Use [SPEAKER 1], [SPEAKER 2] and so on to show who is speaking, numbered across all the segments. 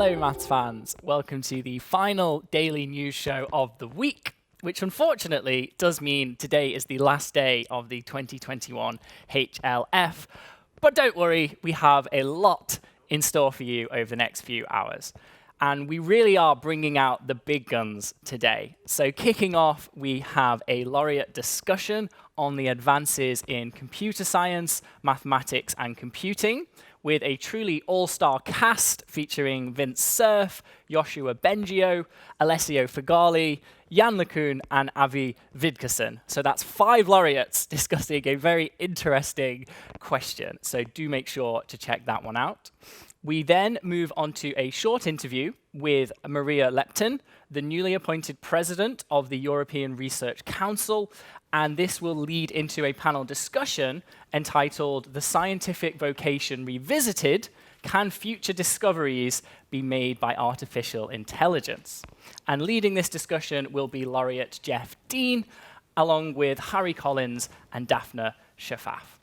[SPEAKER 1] Hello maths fans, welcome to the final daily news show of the week, which unfortunately does mean today is the last day of the 2021 HLF, but don't worry, we have a lot in store for you over the next few hours. And we really are bringing out the big guns today. So kicking off, we have a laureate discussion on the advances in computer science, mathematics, and computing, with a truly all-star cast featuring Vince Cerf, Joshua Bengio, Alessio Figali, Jan LeCun, and Avi Vidkerson. So that's 5 laureates discussing a very interesting question. So do make sure to check that one out. We then move on to a short interview with Maria Lepton, the newly appointed president of the European Research Council, and this will lead into a panel discussion entitled "The Scientific Vocation Revisited: Can Future Discoveries Be Made by Artificial Intelligence?" And leading this discussion will be laureate Jeff Dean, along with Harry Collins and Daphne Shafaf.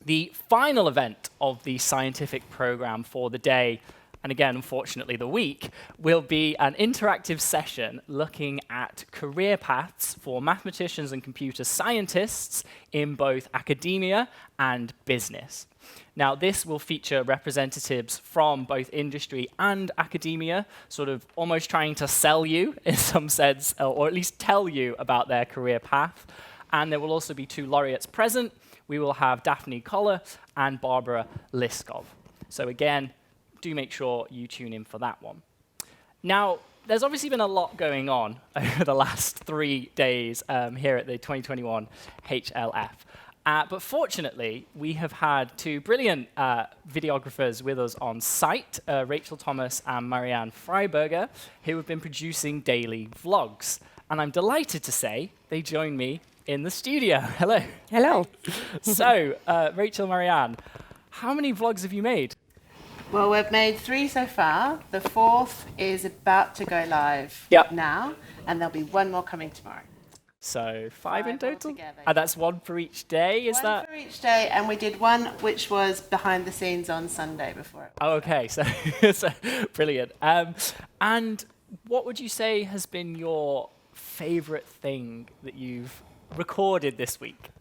[SPEAKER 1] The final event of the scientific program for the day, and again, unfortunately, the week, will be an interactive session looking at career paths for mathematicians and computer scientists in both academia and business. Now, this will feature representatives from both industry and academia, sort of almost trying to sell you in some sense, or at least tell you about their career path. And there will also be 2 laureates present. We will have Daphne Koller and Barbara Liskov. So again, do make sure you tune in for that one. Now, there's obviously been a lot going on over the last 3 days here at the 2021 HLF. But fortunately, we have had 2 brilliant videographers with us on site, Rachel Thomas and Marianne Freiberger, who have been producing daily vlogs. And I'm delighted to say they join me in the studio. Hello.
[SPEAKER 2] Hello.
[SPEAKER 1] So, Rachel, Marianne, how many vlogs have you made?
[SPEAKER 3] Well, we've made 3 so far. The 4th is about to go live now, and there'll be 1 more coming tomorrow.
[SPEAKER 1] So 5 in total?
[SPEAKER 3] Altogether.
[SPEAKER 1] And that's 1 for each day, is
[SPEAKER 3] 1
[SPEAKER 1] that?
[SPEAKER 3] for each day, and we did 1 which was behind the scenes on Sunday before it was.
[SPEAKER 1] Oh, okay, so, so brilliant. And what would you say has been your favorite thing that you've recorded this week?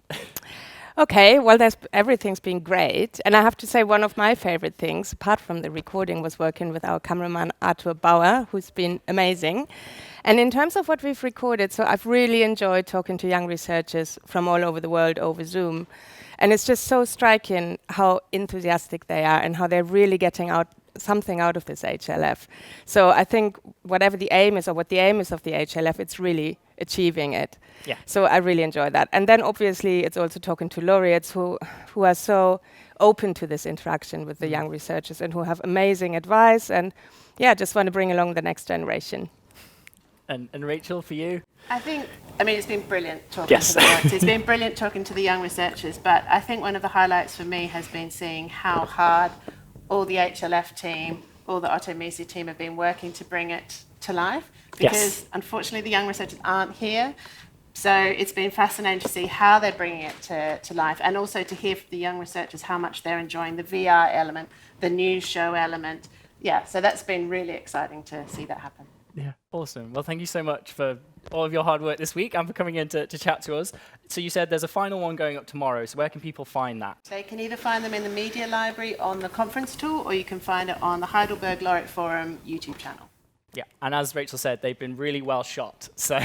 [SPEAKER 2] Okay, well, everything's been great. And I have to say one of my favorite things, apart from the recording, was working with our cameraman Arthur Bauer, who's been amazing. And in terms of what we've recorded, so I've really enjoyed talking to young researchers from all over the world over Zoom. And it's just so striking how enthusiastic they are and how they're really getting something out of this HLF. So I think whatever the aim is, or what the aim is of the HLF, it's really achieving it.
[SPEAKER 1] Yeah.
[SPEAKER 2] So I really enjoy that. And then obviously it's also talking to laureates who are so open to this interaction with the young researchers and who have amazing advice and just want to bring along the next generation.
[SPEAKER 1] And Rachel, for you?
[SPEAKER 3] I mean, it's been brilliant talking to the laureates. It's been brilliant talking to the young researchers, but I think one of the highlights for me has been seeing how hard all the HLF team, all the Otto Misi team have been working to bring it to life, because unfortunately the young researchers aren't here. So it's been fascinating to see how they're bringing it to life, and also to hear from the young researchers how much they're enjoying the VR element, the news show element. Yeah, so that's been really exciting to see that happen.
[SPEAKER 1] Yeah, awesome. Well, thank you so much for all of your hard work this week and for coming in to chat to us. So you said there's a final one going up tomorrow, so where can people find that?
[SPEAKER 3] They can either find them in the media library on the conference tool, or you can find it on the Heidelberg Laureate Forum YouTube channel.
[SPEAKER 1] Yeah, and as Rachel said, they've been really well shot. So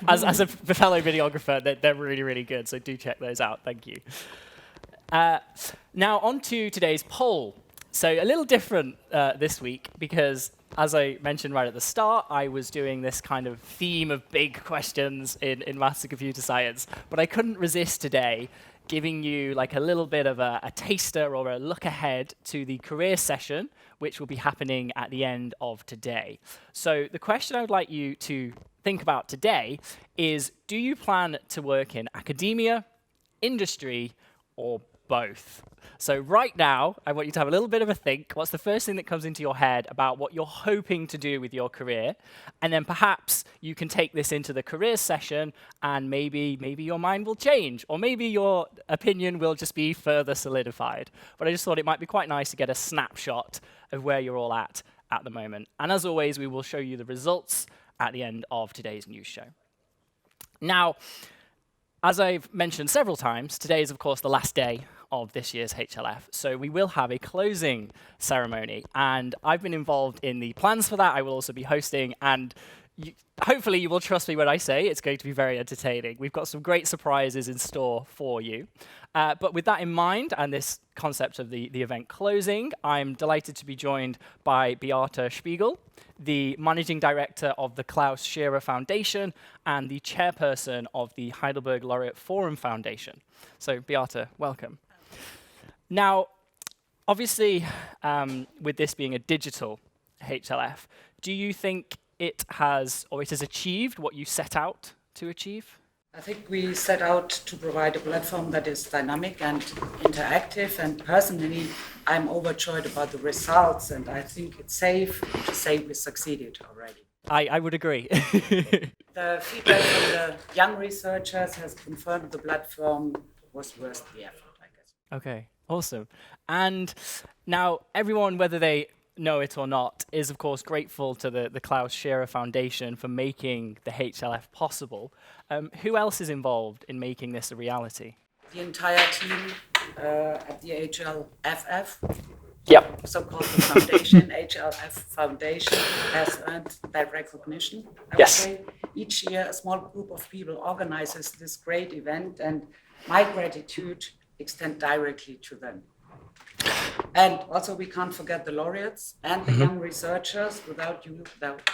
[SPEAKER 1] as a fellow videographer, they're really, really good. So do check those out. Thank you. Now on to today's poll. So a little different this week because, as I mentioned right at the start, I was doing this kind of theme of big questions in maths and computer science, but I couldn't resist today giving you like a little bit of a taster or a look ahead to the career session, which will be happening at the end of today. So the question I would like you to think about today is, do you plan to work in academia, industry, or both? So right now, I want you to have a little bit of a think. What's the first thing that comes into your head about what you're hoping to do with your career? And then perhaps you can take this into the career session and maybe your mind will change, or maybe your opinion will just be further solidified. But I just thought it might be quite nice to get a snapshot of where you're all at at the moment. And as always, we will show you the results at the end of today's news show. Now, as I've mentioned several times, today is, of course, the last day of this year's HLF. So we will have a closing ceremony. And I've been involved in the plans for that. I will also be hosting. And hopefully you will trust me when I say it's going to be very entertaining. We've got some great surprises in store for you. But with that in mind, and this concept of the event closing, I'm delighted to be joined by Beate Spiegel, the Managing Director of the Klaus Tschira Foundation and the Chairperson of the Heidelberg Laureate Forum Foundation. So Beate, welcome. Now, obviously, with this being a digital HLF, do you think it has achieved what you set out to achieve?
[SPEAKER 4] I think we set out to provide a platform that is dynamic and interactive, and personally, I'm overjoyed about the results, and I think it's safe to say we succeeded already.
[SPEAKER 1] I would agree.
[SPEAKER 4] The feedback from the young researchers has confirmed the platform was worth the effort, I guess.
[SPEAKER 1] Okay, awesome. And now everyone, whether they know it or not, is of course grateful to the Klaus Tschira Foundation for making the HLF possible. Who else is involved in making this a reality?
[SPEAKER 4] The entire team at the HLFF,
[SPEAKER 1] Yep.
[SPEAKER 4] so-called the foundation, HLF Foundation, has earned that recognition. I would say each year a small group of people organizes this great event, and my gratitude extends directly to them. And also we can't forget the laureates and the young researchers. Without you, that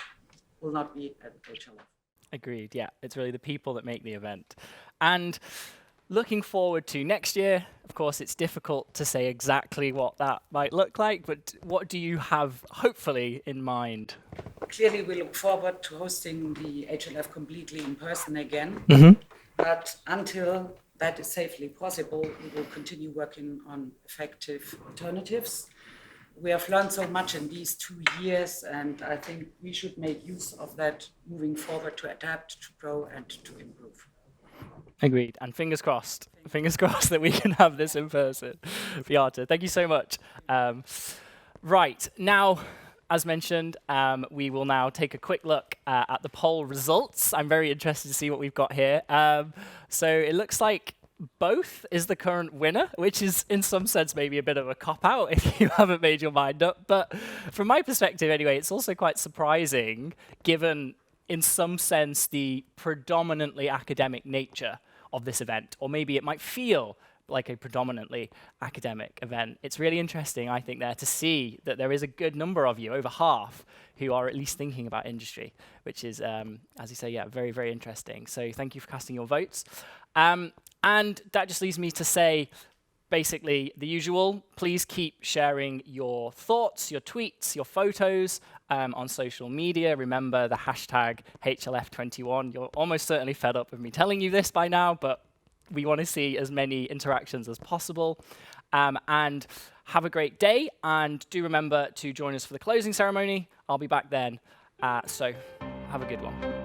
[SPEAKER 4] will not be at HLF.
[SPEAKER 1] Agreed, yeah. It's really the people that make the event. And looking forward to next year, of course, it's difficult to say exactly what that might look like, but what do you have, hopefully, in mind?
[SPEAKER 4] Clearly, we look forward to hosting the HLF completely in person again. But until that is safely possible, we will continue working on effective alternatives. We have learned so much in these 2 years, and I think we should make use of that moving forward to adapt, to grow, and to improve.
[SPEAKER 1] Agreed, and fingers crossed that we can have this in person. Beate, thank you so much. Right, now, as mentioned, we will now take a quick look at the poll results. I'm very interested to see what we've got here. So it looks like both is the current winner, which is in some sense maybe a bit of a cop-out if you haven't made your mind up. But from my perspective anyway, it's also quite surprising given in some sense the predominantly academic nature of this event, or maybe it might feel like a predominantly academic event. It's really interesting, I think, there to see that there is a good number of you, over half, who are at least thinking about industry, which is, as you say, yeah, very, very interesting. So thank you for casting your votes. And that just leaves me to say, basically, the usual. Please keep sharing your thoughts, your tweets, your photos on social media. Remember the hashtag HLF21. You're almost certainly fed up with me telling you this by now, but we want to see as many interactions as possible. And have a great day. And do remember to join us for the closing ceremony. I'll be back then. So have a good one.